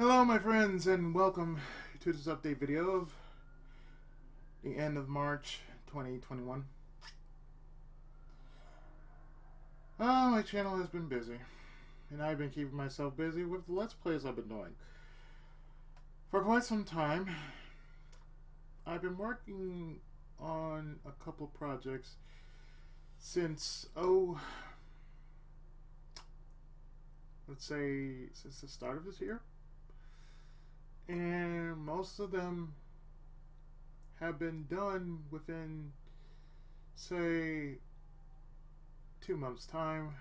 Hello my friends and welcome to this update video of the end of March 2021. My channel has been busy and I've been keeping myself busy with the Let's Plays I've been doing. For quite some time, I've been working on a couple of projects since, let's say since the start of this year. And most of them have been done within, say, 2 months' time,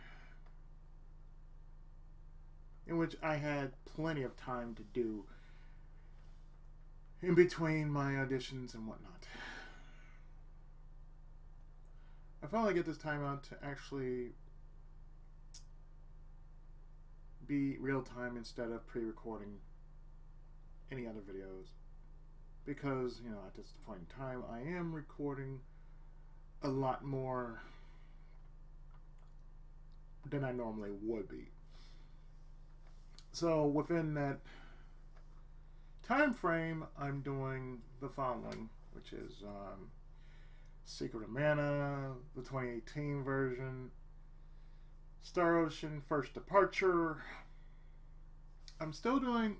in which I had plenty of time to do in between my auditions and whatnot. I finally get this time out to actually be real time instead of pre-recording any other videos, because at this point in time I am recording a lot more than I normally would be. So within that time frame, I'm doing the following, which is Secret of Mana, the 2018 version, Star Ocean First Departure. I'm still doing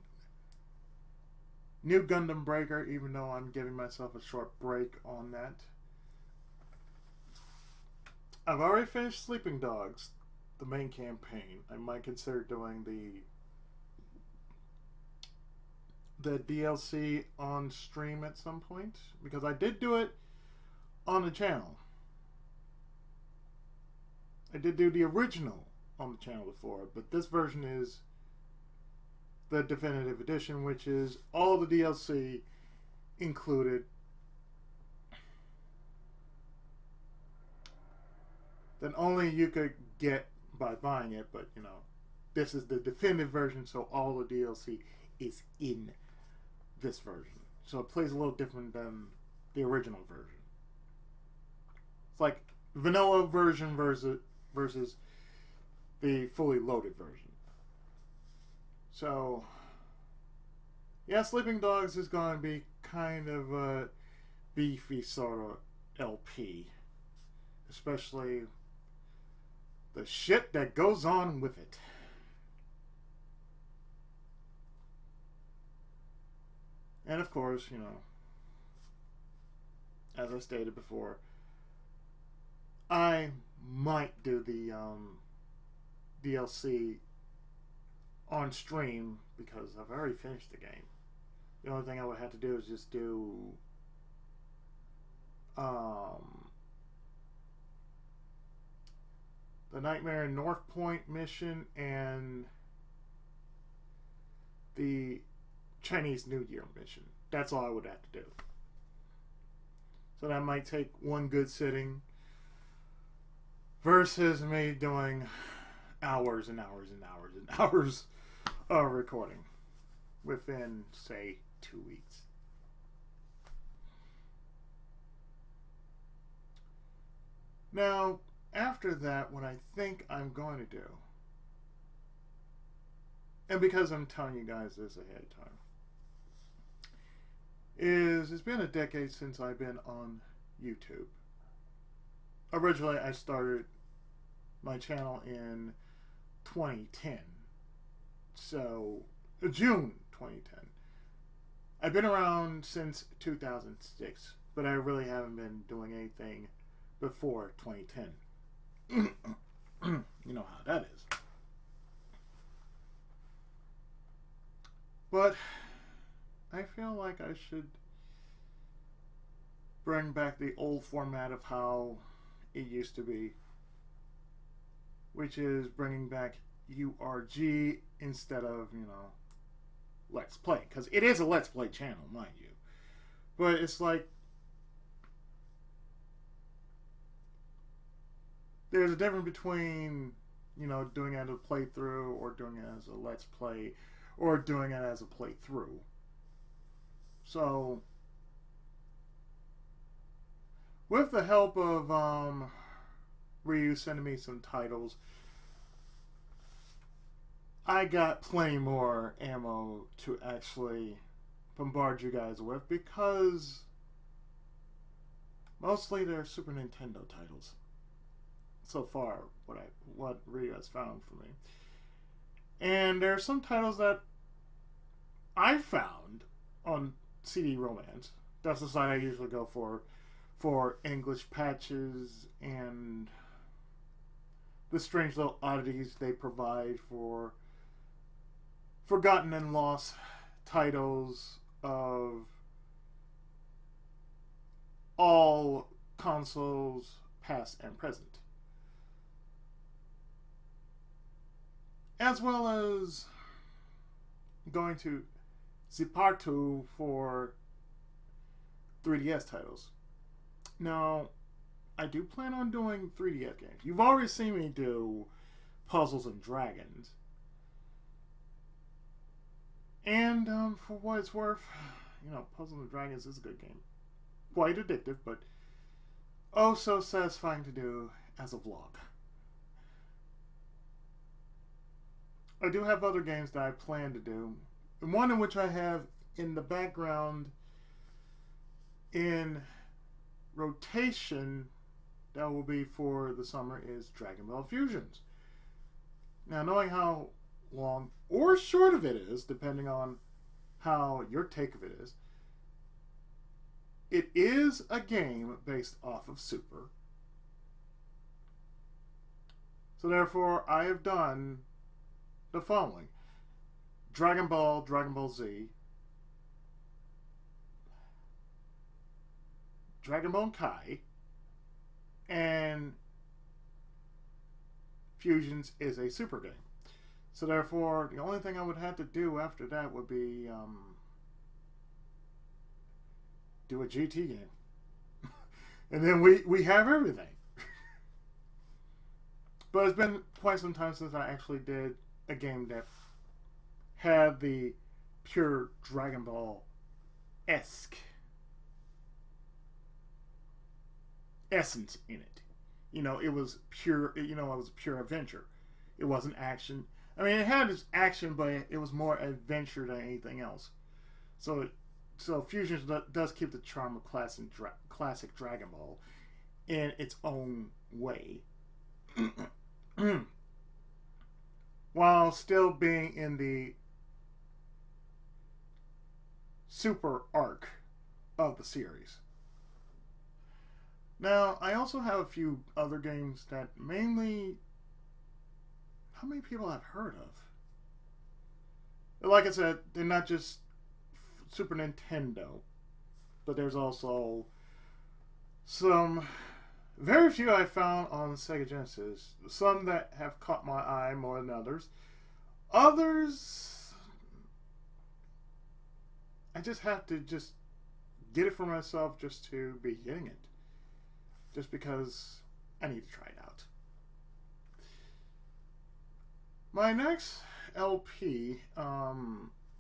New Gundam Breaker, even though I'm giving myself a short break on that. I've already finished Sleeping Dogs, the main campaign. I might consider doing the DLC on stream at some point, because I did do it on the channel. I did do the original on the channel before, but this version is the definitive edition, which is all the DLC included, that only you could get by buying it, but this is the definitive version, so all the DLC is in this version. So it plays a little different than the original version. It's like vanilla version versus the fully loaded version. So, yeah, Sleeping Dogs is going to be kind of a beefy sort of LP. Especially the shit that goes on with it. And of course, as I stated before, I might do the DLC on stream, because I've already finished the game. The only thing I would have to do is just do the Nightmare in North Point mission and the Chinese New Year mission. That's all I would have to do. So that might take one good sitting versus me doing hours and hours and hours and hours of recording within, say, 2 weeks. Now, after that, what I think I'm going to do, and because I'm telling you guys this ahead of time, is it's been a decade since I've been on YouTube. Originally, I started my channel in 2010. So, June 2010. I've been around since 2006, but I really haven't been doing anything before 2010. You know how that is. But I feel like I should bring back the old format of how it used to be, which is bringing back URG instead of, Let's Play. Because it is a Let's Play channel, mind you. But it's like, there's a difference between, doing it as a playthrough, or doing it as a Let's Play, or doing it as a playthrough. So, with the help of Ryu sending me some titles, I got plenty more ammo to actually bombard you guys with because mostly they're Super Nintendo titles. So far, what Ryu has found for me. And there are some titles that I found on CD Romance. That's the site I usually go for English patches and the strange little oddities they provide for forgotten and lost titles of all consoles, past and present. As well as going to Zipartu for 3DS titles. Now, I do plan on doing 3DS games. You've already seen me do Puzzles and Dragons. And for what it's worth, Puzzles and Dragons is a good game. Quite addictive, but oh so satisfying to do as a vlog. I do have other games that I plan to do. And one in which I have in the background in rotation that will be for the summer is Dragon Ball Fusions. Now, knowing how long or short of it is, depending on how your take of it is a game based off of Super. So therefore, I have done the following: Dragon Ball, Dragon Ball Z, Dragon Ball Kai, and Fusions is a Super game. So therefore, the only thing I would have to do after that would be do a GT game. And then we have everything. But it's been quite some time since I actually did a game that had the pure Dragon Ball-esque essence in it. It was pure, it was pure adventure. It wasn't action. I mean, it had its action, but it was more adventure than anything else. So Fusions does keep the charm of classic Dragon Ball in its own way. While still being in the super arc of the series. Now, I also have a few other games that mainly, how many people I've heard of? Like I said, they're not just Super Nintendo, but there's also some very few I found on Sega Genesis. Some that have caught my eye more than others. Others, I just have to get it for myself just to be getting it. Just because I need to try it out. My next LP,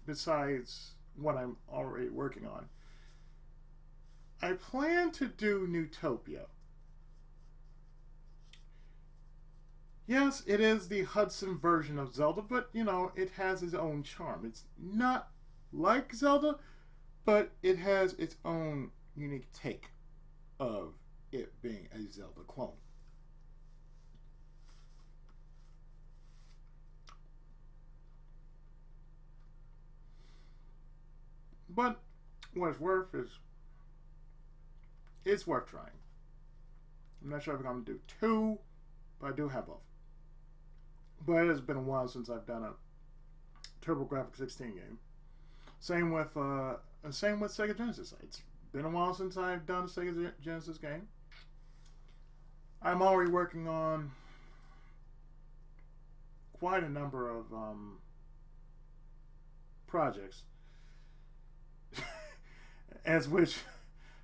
besides what I'm already working on, I plan to do Newtopia. Yes, it is the Hudson version of Zelda, but, it has its own charm. It's not like Zelda, but it has its own unique take of it being a Zelda clone. But what it's worth is, it's worth trying. I'm not sure if I'm going to do 2, but I do have both. But it has been a while since I've done a TurboGrafx 16 game. Same with Sega Genesis. It's been a while since I've done a Sega Genesis game. I'm already working on quite a number of projects, as which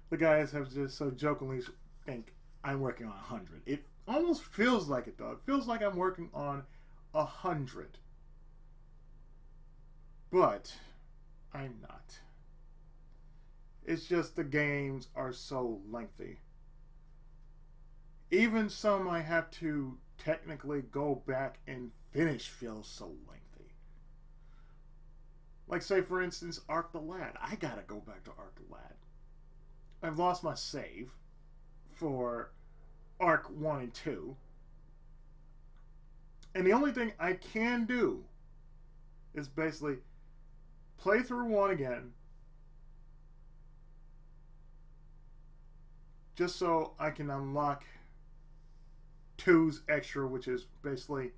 the guys have just so jokingly think I'm working on 100. It almost feels like it, though. It feels like I'm working on 100. But I'm not. It's just the games are so lengthy. Even some I have to technically go back and finish feel so lengthy. Like, say, for instance, Ark the Lad. I gotta go back to Ark the Lad. I've lost my save for Ark 1 and 2. And the only thing I can do is basically play through 1 again, just so I can unlock 2's extra, which is basically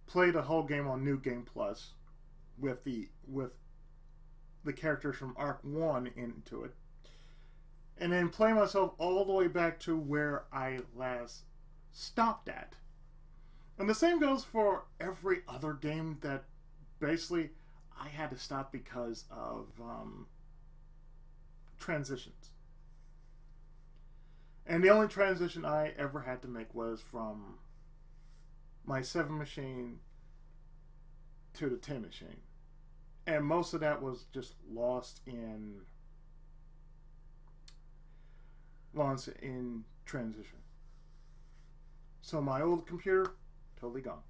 play the whole game on New Game Plus with the characters from Ark 1 into it. And then play myself all the way back to where I last stopped at. And the same goes for every other game that basically I had to stop because of transitions. And the only transition I ever had to make was from my 7 machine to the 10 machine. And most of that was just lost in transition. So my old computer, totally gone.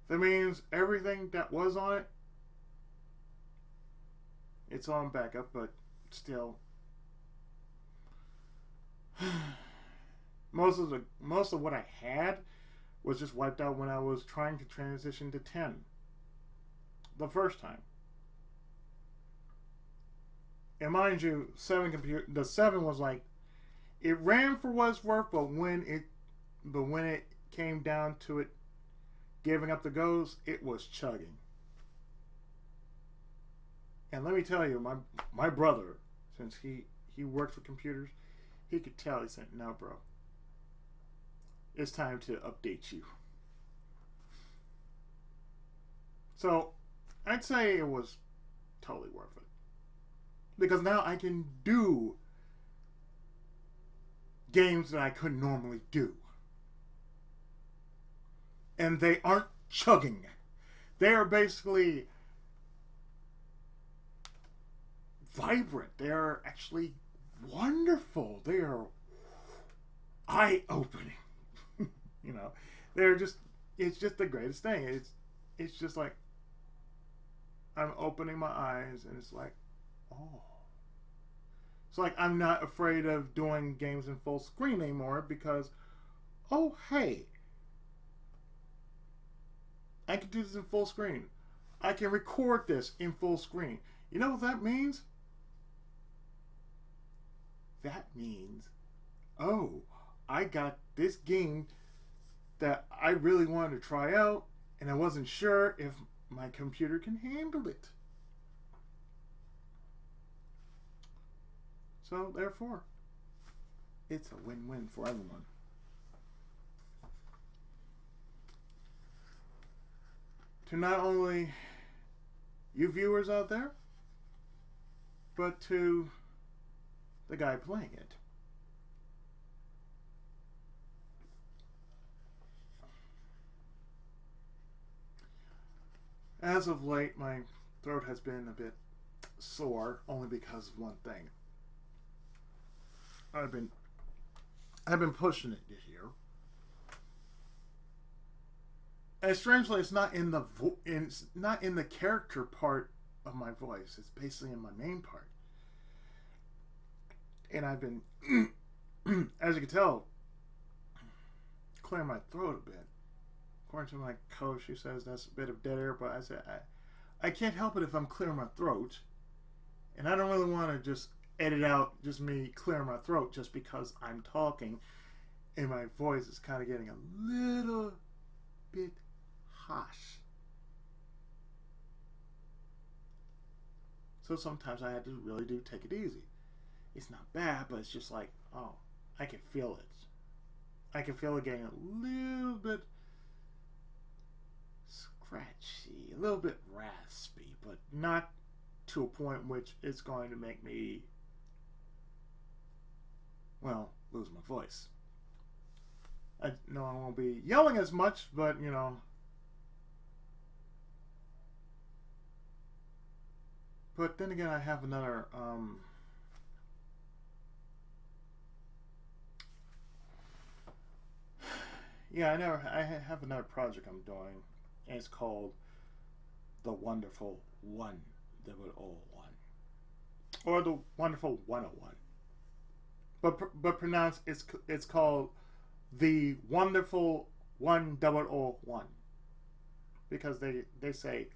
That means everything that was on it, it's on backup, but still, most of what I had was just wiped out when I was trying to transition to 10 the first time. And mind you, the 7 was like, it ran for what it's worth, but when it came down to it giving up the ghost, it was chugging. And let me tell you, my brother, since he works with computers, he could tell. He said, "No, bro, it's time to update you." So I'd say it was totally worth it, because now I can do games that I couldn't normally do. And they aren't chugging. They are basically vibrant. They are actually wonderful. They are eye-opening. You know, it's just the greatest thing. It's just like I'm opening my eyes and it's like, oh. It's like I'm not afraid of doing games in full screen anymore because, oh, hey, I can do this in full screen. I can record this in full screen. You know what that means? That means, oh, I got this game that I really wanted to try out, and I wasn't sure if my computer can handle it. So, therefore, it's a win-win for everyone. To not only you viewers out there, but to the guy playing it. As of late, my throat has been a bit sore, only because of one thing. I've been pushing it this year. And strangely, it's not in the character part of my voice. It's basically in my main part. And I've been, as you can tell, clearing my throat a bit. According to my coach, she says that's a bit of dead air, but I said I can't help it if I'm clearing my throat. And I don't really want to just edit out just me clearing my throat just because I'm talking and my voice is kind of getting a little bit harsh. So sometimes I had to really take it easy. It's not bad, but it's just like, oh, I can feel it. I can feel it getting a little bit scratchy, a little bit raspy, but not to a point which it's going to make me, well, lose my voice. I know I won't be yelling as much, but, you know. But then again, I have another, Yeah, I have another project I'm doing, and it's called The Wonderful 1001. Or The Wonderful 101. But pronounced, it's called The Wonderful 1001. Because they say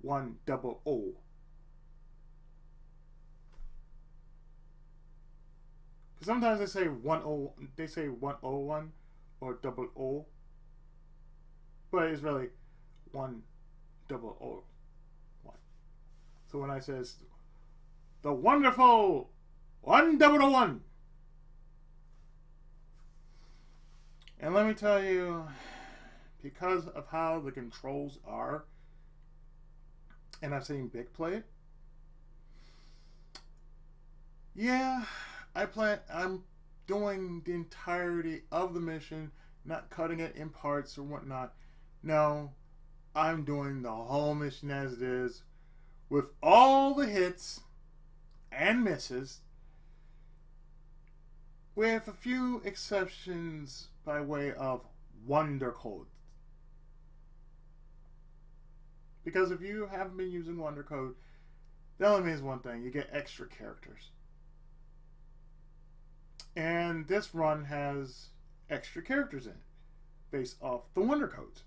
100. Because sometimes they say 101 or double O, but it's really 100. So when I says the wonderful 100, and let me tell you, because of how the controls are, and I've seen Big play it, yeah, I'm doing the entirety of the mission, not cutting it in parts or whatnot. No, I'm doing the whole mission as it is, with all the hits and misses, with a few exceptions by way of wonder code. Because if you haven't been using wonder code, that only means one thing: you get extra characters. And this run has extra characters in it, based off the wonder codes.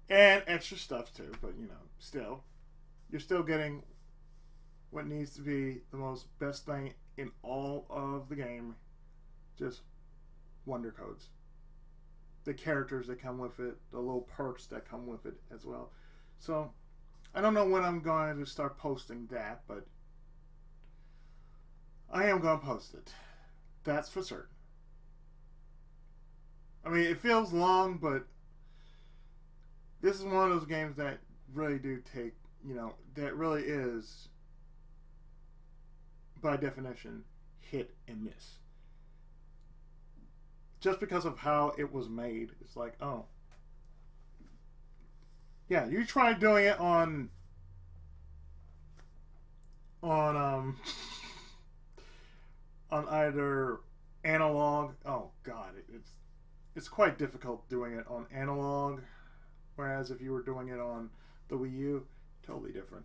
And extra stuff too, but still, you're still getting what needs to be the most best thing in all of the game, just wonder codes. The characters that come with it, the little perks that come with it as well. So, I don't know when I'm going to start posting that, but I am going to post it. That's for certain. I mean, it feels long, but this is one of those games that really do take, that really is, by definition, hit and miss. Just because of how it was made, it's like, oh, yeah, you try doing it on on on either analog. Oh God, it's quite difficult doing it on analog. Whereas if you were doing it on the Wii U, totally different.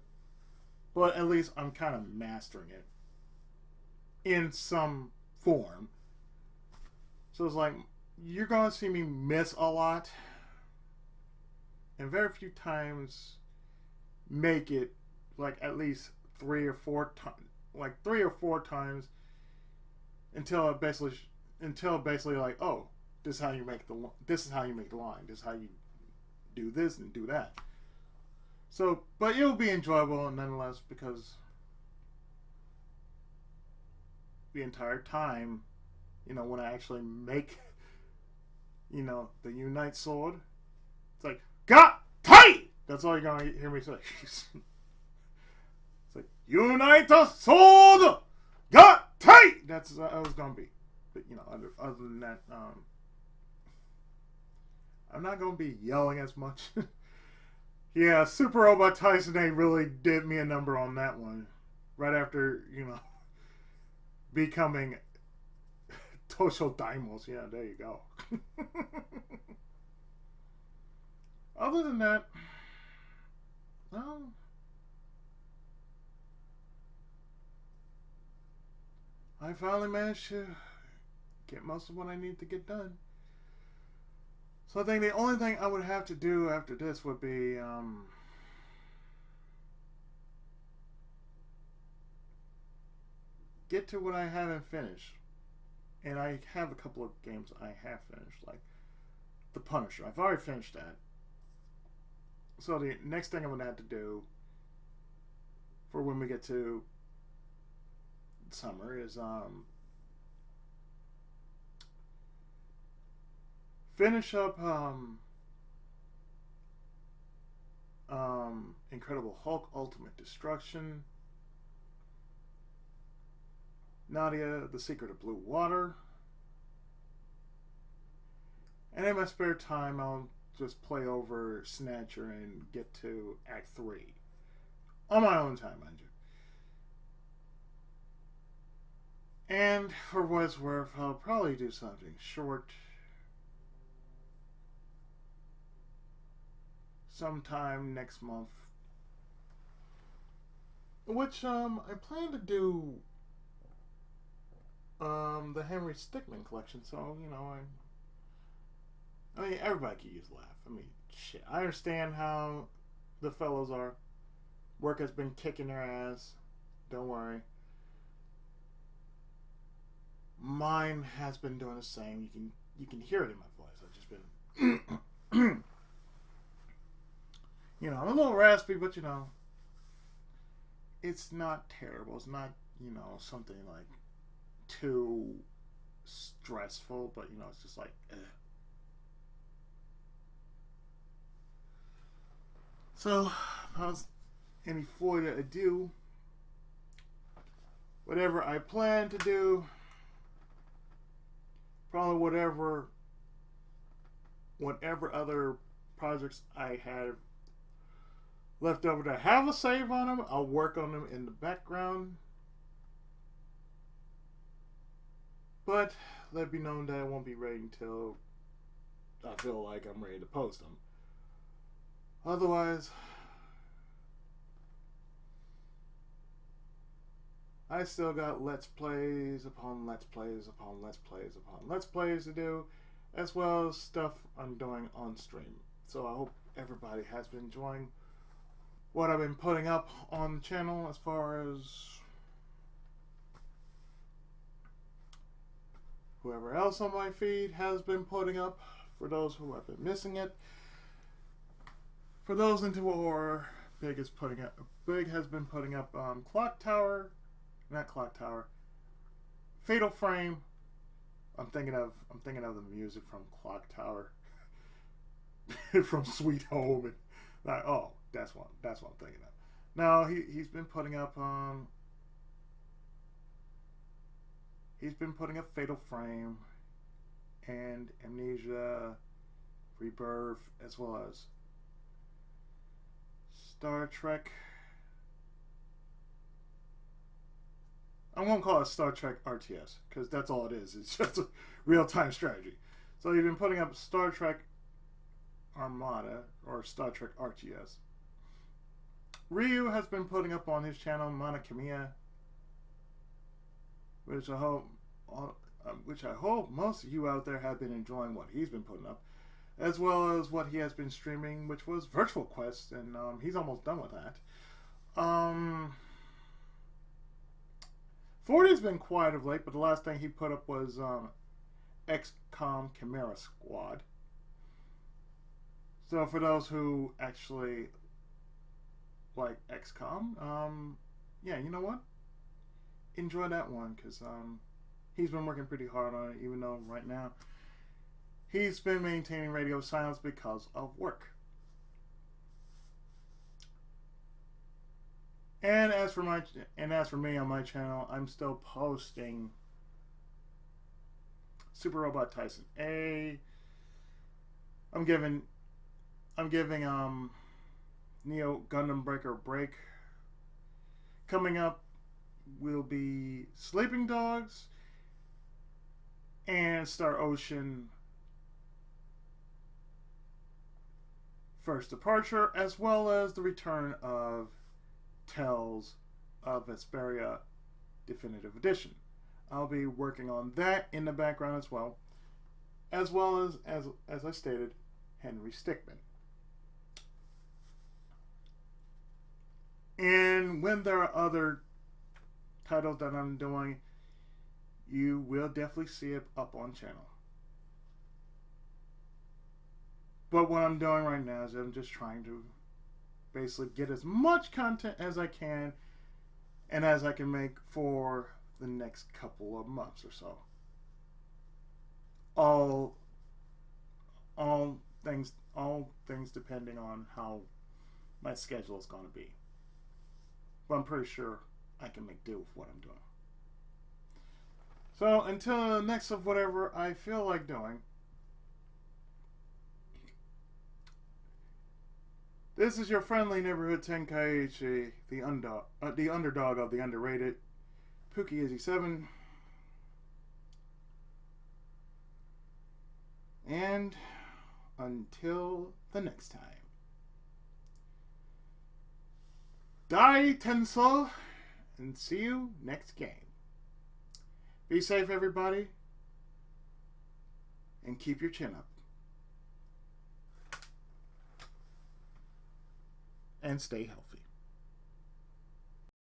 But at least I'm kind of mastering it in some form. So it's like, you're going to see me miss a lot, and very few times make it like at least 3 or 4 times until basically like, oh, this is how you make the line. This is how you do this and do that. So, but it'll be enjoyable nonetheless, because the entire time, when I actually make, the Unite sword, it's like, got tight! That's all you're going to hear me say. It's like, Unite the sword! Got tight! That's how it was going to be. But, other than that, I'm not going to be yelling as much. Yeah, Super Robot Tyson A really did me a number on that one. Right after, becoming Tosho Daimos. Yeah, there you go. Other than that, well, I finally managed to get most of what I need to get done. So I think the only thing I would have to do after this would be get to what I haven't finished. And I have a couple of games I have finished, like The Punisher. I've already finished that. So the next thing I'm going to have to do for when we get to summer is finish up Incredible Hulk Ultimate Destruction, Nadia, The Secret of Blue Water, and in my spare time I'll just play over Snatcher and get to Act 3 on my own time, mind you. And for what it's worth, I'll probably do something short sometime next month. Which I plan to do the Henry Stickmin collection. So I mean everybody could use a laugh. I mean shit. I understand how the fellows are. Work has been kicking their ass. Don't worry. Mine has been doing the same. You can hear it in my voice. I've just been I'm a little raspy, but it's not terrible. It's not, something like too stressful, but it's just like So, without any further ado, whatever I plan to do, probably whatever other projects I have left over to have a save on them, I'll work on them in the background. But let it be known that I won't be ready until I feel like I'm ready to post them. Otherwise, I still got Let's Plays upon Let's Plays upon Let's Plays upon Let's Plays to do, as well as stuff I'm doing on stream. So I hope everybody has been enjoying what I've been putting up on the channel, as far as whoever else on my feed has been putting up, for those who have been missing it. For those into horror, Big has been putting up Fatal Frame. I'm thinking of the music from Clock Tower, from Sweet Home, and like, oh, that's what I'm thinking of. No, he's been putting up Fatal Frame and Amnesia Rebirth, as well as Star Trek. I'm going to call it Star Trek RTS, because that's all it is. It's just a real-time strategy. So you've been putting up Star Trek Armada, or Star Trek RTS. Ryu has been putting up on his channel Mana Kamiya, which I hope most of you out there have been enjoying what he's been putting up, as well as what he has been streaming, which was Virtual Quest, and he's almost done with that. 40's been quiet of late, but the last thing he put up was XCOM Chimera Squad. So for those who actually like XCOM, yeah, you know what? Enjoy that one, because he's been working pretty hard on it, even though right now he's been maintaining radio silence because of work. And as for me on my channel, I'm still posting Super Robot Tyson A. I'm giving Neo Gundam Breaker a break. Coming up will be Sleeping Dogs and Star Ocean First Departure, as well as the return of Tales of Vesperia Definitive Edition. I'll be working on that in the background as well as I stated, Henry Stickmin. And when there are other titles that I'm doing, you will definitely see it up on channel. But what I'm doing right now is I'm just trying to basically get as much content as I can and as I can make for the next couple of months or so. All things depending on how my schedule is going to be. But I'm pretty sure I can make do with what I'm doing. So until next of whatever I feel like doing, this is your friendly neighborhood Tenkaichi, the underdog of the underrated, Pookie Izzy 7. And until the next time. Die Tinsel, and see you next game. Be safe, everybody, and keep your chin up. And stay healthy.